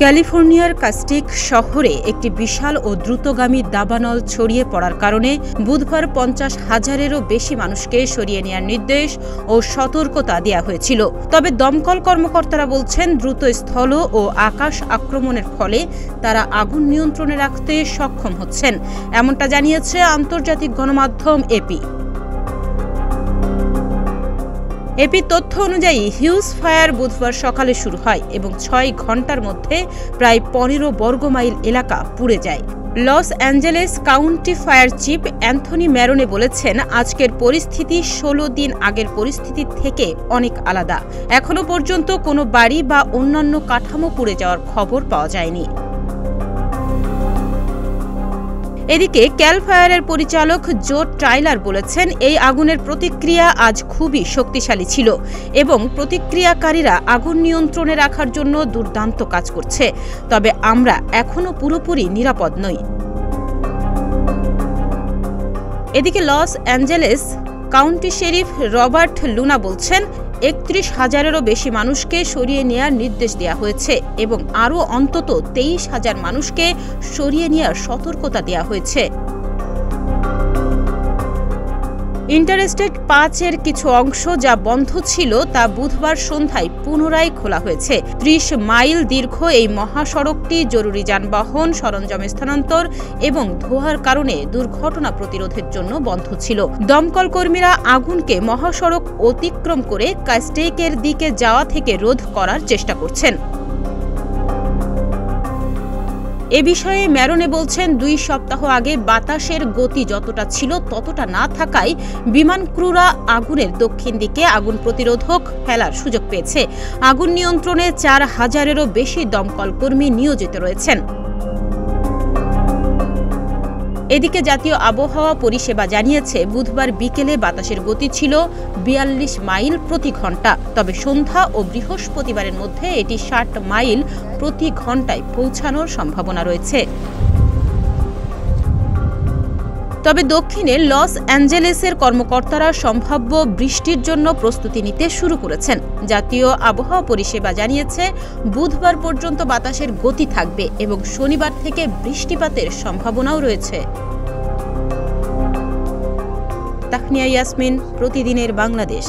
ক্যালিফোর্নিয়ার কাস্টিক শহরে একটি বিশাল ও দ্রুতগামী দাবানল ছড়িয়ে পড়ার কারণে বুধবার 50,000-এরও বেশি মানুষকে সরিয়ে নেওয়ার নির্দেশ ও সতর্কতা দেওয়া হয়েছিল। তবে দমকল কর্মকর্তারা বলছেন, দ্রুত স্থল ও আকাশ আক্রমণের ফলে তারা আগুন নিয়ন্ত্রণে রাখতে সক্ষম হচ্ছেন, এমনটা জানিয়েছে আন্তর্জাতিক গণমাধ্যম এপি। এপি তথ্য অনুযায়ী হিউজ ফায়ার বুধবার সকালে শুরু হয় এবং 6 ঘন্টার মধ্যে প্রায় 15 বর্গমাইল এলাকা পুড়ে যায়। Los Angeles County fire chief Anthony Marrone বলেছেন, আজকের পরিস্থিতি 16 দিন আগের পরিস্থিতি থেকে অনেক আলাদা। এখনো পর্যন্ত কোনো বাড়ি বা অন্যান্য কাঠামো পুড়ে যাওয়ার খবর পাওয়া যায়নি। এদিকে ক্যাল ফায়ারের পরিচালক জো টাইলার বলেছেন, এই আগুনের প্রতিক্রিয়া আজ খুবই শক্তিশালী ছিল এবং প্রতিক্রিয়াকারীরা আগুন নিয়ন্ত্রণে রাখার জন্য দুর্দান্ত কাজ করছে, তবে আমরা এখনো পুরোপুরি নিরাপদ নই। এদিকে loss Angeles county sheriff Robert Luna বলছেন, 31,000-এরও বেশি মানুষকে সরিয়ে নেওয়ার নির্দেশ দেওয়া হয়েছে এবং আরও অন্তত 23,000 মানুষকে সরিয়ে নেওয়ার সতর্কতা দেওয়া হয়েছে। ইন্টারস্টেট 5-এর কিছু অংশ যা বন্ধ ছিল তা বুধবার সন্ধ্যায় পুনরায় খোলা হয়েছে। 30 মাইল দীর্ঘ এই মহাসড়কটি জরুরি যানবাহন, সরঞ্জাম স্থানান্তর এবং ধোঁয়ার কারণে দুর্ঘটনা প্রতিরোধের জন্য বন্ধ ছিল। দমকল কর্মীরা আগুনকে মহাসড়ক অতিক্রম করে কাস্টেকের দিকে যাওয়া থেকে রোধ করার চেষ্টা করছেন। এ বিষয়ে ম্যারোনে বলছেন, 2 সপ্তাহ আগে বাতাসের গতি যতটা ছিল ততটা না থাকায় বিমান ক্রুরা আগুনের দক্ষিণ দিকে আগুন প্রতিরোধক ফেলার সুযোগ পেয়েছে। আগুন নিয়ন্ত্রণে 4,000-এরও বেশি দমকল কর্মী নিয়োজিত রয়েছেন। এদিকে জাতীয় আবহাওয়া পরিষেবা জানিয়েছে, বুধবার বিকেলে বাতাসের গতি ছিল 42 মাইল প্রতি ঘন্টা, তবে সন্ধ্যা ও বৃহস্পতিবারের মধ্যে এটি 60 মাইল প্রতি ঘন্টায় পৌঁছানোর সম্ভাবনা রয়েছে। তবে দক্ষিণে লস অ্যাঞ্জেলেসের কর্মকর্তারা সম্ভাব্য বৃষ্টির জন্য প্রস্তুতি নিতে শুরু করেছেন। জাতীয় আবহাওয়া পরিষেবা জানিয়েছে, বুধবার পর্যন্ত বাতাসের গতি থাকবে এবং শনিবার থেকে বৃষ্টিপাতের সম্ভাবনাও রয়েছে। তাহনিয়া ইয়াসমিন, প্রতিদিনের বাংলাদেশ।